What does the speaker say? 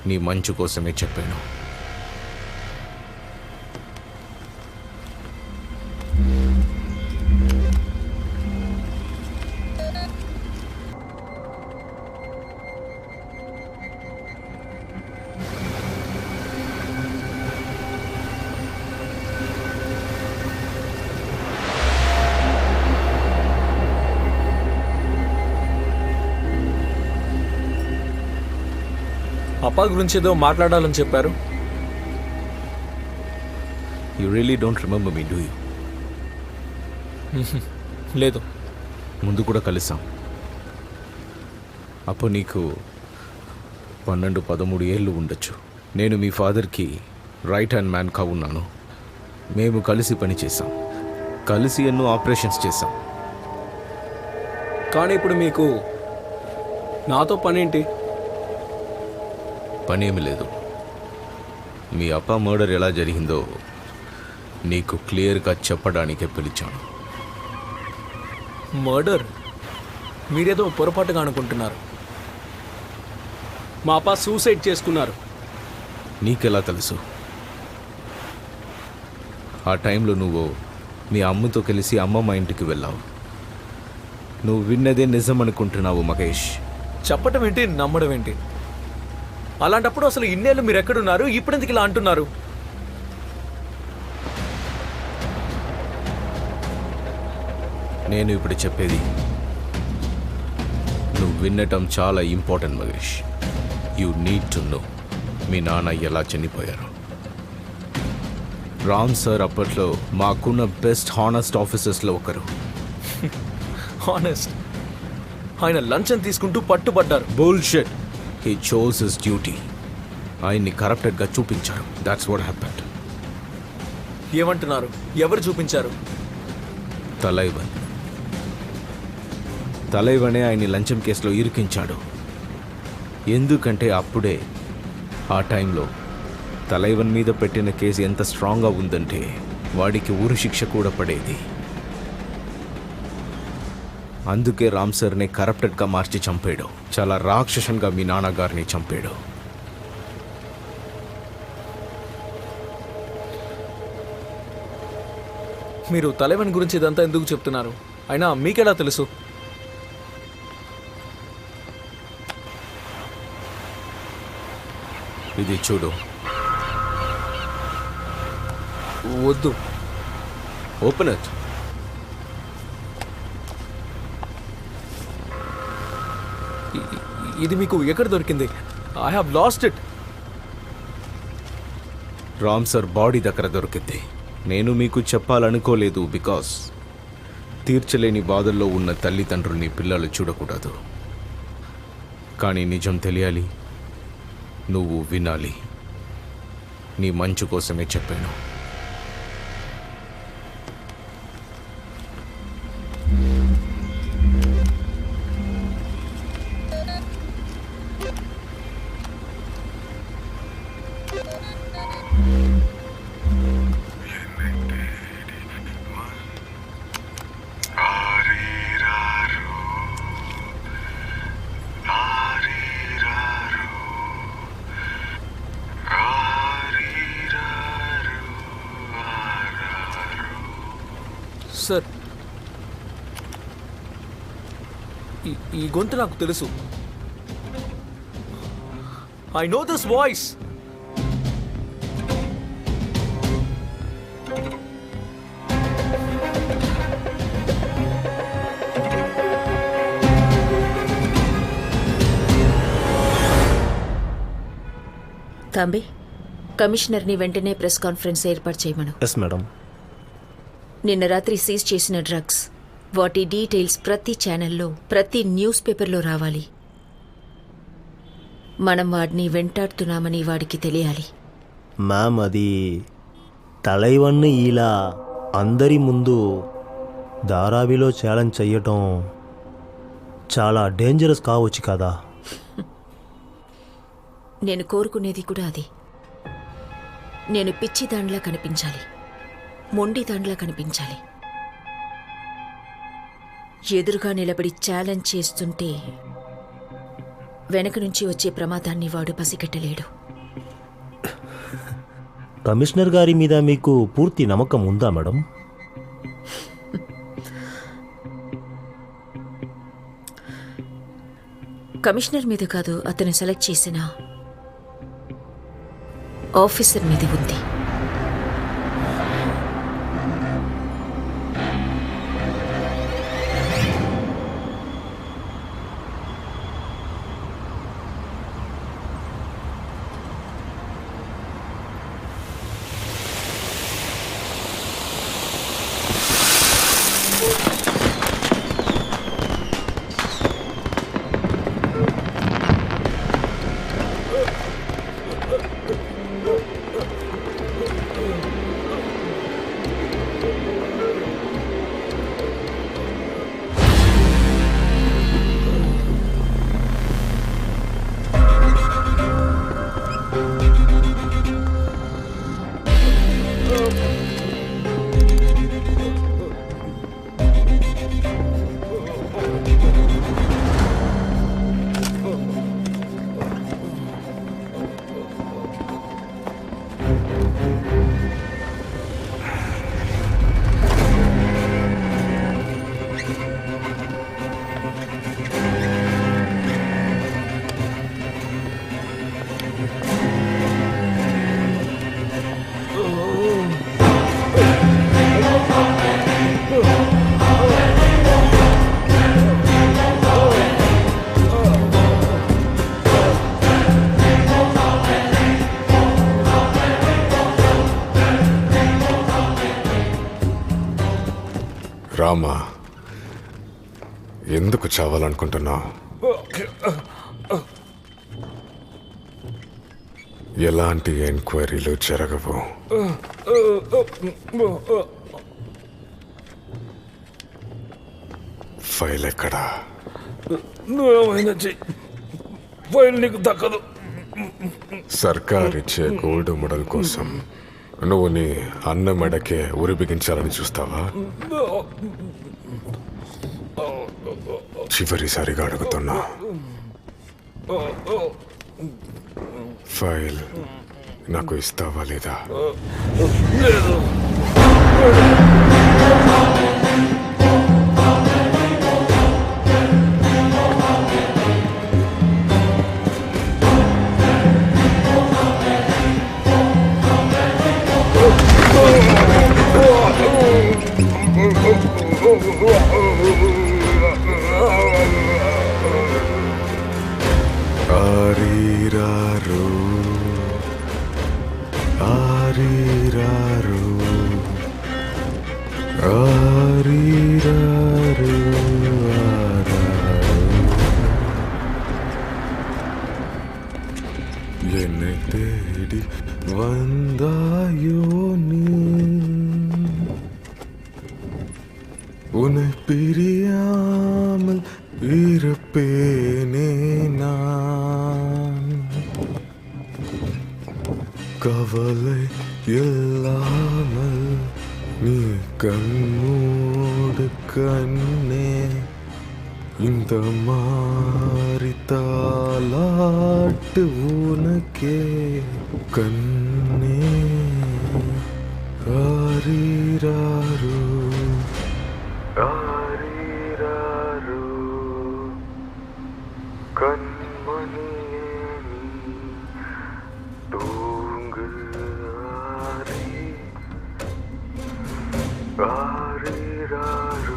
నీ మంచు కోసమే చెప్పాను. అప్పా గురించి ఏదో మాట్లాడాలని చెప్పారు. You really don't remember me, do you? లేదు. ముందు కూడా కలిసాం. అప్పుడు నీకు 12-13 ఏళ్ళు ఉండొచ్చు. నేను మీ ఫాదర్కి రైట్ హ్యాండ్ మ్యాన్గా ఉన్నాను. మేము కలిసి పని చేశాం, కలిసి ఎన్నో ఆపరేషన్స్ చేశాం. కానీ ఇప్పుడు మీకు నాతో పనేంటి? పనేమి లేదు. మీ అప్ప మర్డర్ ఎలా జరిగిందో నీకు క్లియర్గా చెప్పడానికే పిలిచాను. మర్డర్? మీరేదో పొరపాటుగా అనుకుంటున్నారు. మా అప్ప సూసైడ్ చేసుకున్నారు. నీకెలా తెలుసు? ఆ టైంలో నువ్వు మీ అమ్మతో కలిసి అమ్మమ్మ ఇంటికి వెళ్ళావు. నువ్వు విన్నదే నిజం అనుకుంటున్నావు మహేష్. చెప్పటం ఏంటి, నమ్మడం ఏంటి? అలాంటప్పుడు అసలు ఇన్నేళ్ళు మీరు ఎక్కడున్నారు? ఇప్పుడు ఎందుకు ఇలా అంటున్నారు? నేను ఇప్పుడు చెప్పేది నువ్వు వినటం చాలా important Mahesh. You need to know మీ నాన్న ఎలా చనిపోయారు. రామ్ సార్ అప్పట్లో మాకున్న బెస్ట్ హానెస్ట్ ఆఫీసర్స్లో ఒకరు. హానెస్ట్? ఆయన లంచం తీసుకుంటూ పట్టుబడ్డారు. Bullshit. He chose his duty. ఆయన్ని కరప్టెడ్గా చూపించారు. That's what happened. ఏమంటున్నారు? ఎవరు చూపించారు? తలైవన్. తలైవనే ఆయన్ని లంచం కేసులో ఇరికించాడు. ఎందుకంటే అప్పుడే ఆ టైంలో తలైవన్ మీద పెట్టిన కేసు ఎంత స్ట్రాంగ్గా ఉందంటే వాడికి ఉరి శిక్ష కూడా పడేది. అందుకే రామ్ సార్ని కరప్టెడ్గా మార్చి చంపాడు. చాలా రాక్షసంగా మీ నాన్నగారిని చంపాడు. మీరు తలైవన్ గురించి ఇదంతా ఎందుకు చెప్తున్నారు? అయినా మీకెలా తెలుసు? ఇది చూడు. వద్దు. Open it. ఇది మీకు ఎక్కడ దొరికింది? I have lost it. Ram sir body దగ్గర దొరికింది. నేను మీకు చెప్పాలనుకోలేదు, బికాస్ తీర్చలేని బాధల్లో ఉన్న తల్లిదండ్రుల్ని పిల్లలు చూడకూడదు. కానీ నిజం తెలియాలి, నువ్వు వినాలి. నీ మంచు కోసమే చెప్పాను. సార్, ఈ గొంతు నాకు తెలుసు. I know this voice. తాంబి, కమిషనర్ని వెంటనే ప్రెస్ కాన్ఫరెన్స్ ఏర్పాటు చేయమను. Yes madam. నిన్న రాత్రి సీజ్ చేసిన డ్రగ్స్, వాటి డీటెయిల్స్ ప్రతి ఛానల్లో, ప్రతి న్యూస్ పేపర్లో రావాలి. మనం వాడిని వెంటాడుతున్నామని వాడికి తెలియాలి. మ్యామ్, అది తలైవన్ను ఇలా అందరి ముందు ధారావిలో ఛాలెంజ్ చెయ్యటం చాలా డేంజరస్ కావచ్చు కదా. నేను కోరుకునేది కూడా అది. నేను పిచ్చి దాండ్లా కనిపించాలి, మొండి దాండ్లా కనిపించాలి. ఎదురుగా నిలబడి ఛాలెంజ్ చేస్తుంటే వెనక నుంచి వచ్చే ప్రమాదాన్ని వాడు పసిగట్టలేడు. కమిషనర్ గారి మీద మీకు పూర్తి నమ్మకం ఉందా మేడం? కమిషనర్ మీద కాదు, అతను సెలెక్ట్ చేసిన ఆఫీసర్ మీద ఉంది. రామా, ఎందుకు చావాలనుకుంటున్నావు? ఎలాంటి ఎంక్వైరీలు జరగవు. ఫైల్ ఎక్కడా? నువ్వేమైనా చెయ్యి, ఫైల్ నీకు దక్కదు. సర్కార్ ఇచ్చే గోల్డ్ మెడల్ కోసం నువ్వు నీ అన్న మెడకే ఉరి బిగించాలని చూస్తావా? చివరిసారిగా అడుగుతున్నా, ఫైల్ నాకు ఇస్తావా లేదా? లేదు. ఆరీరారు ఆరీరారు ఆరీరారు என்னை தேடி வந்தாயோ நீ, உன்னை பிரியாமல் இருப்பேனே நான். கவலை இல்லாமல் நீ கண்மூடு கண்ணே, இந்த மாறி தாலாட்டு உனக்கே கண்ணே. ஆரீராரு ஆரீராரு கண்மணியே நீ தூங்கு. ஆரீராரு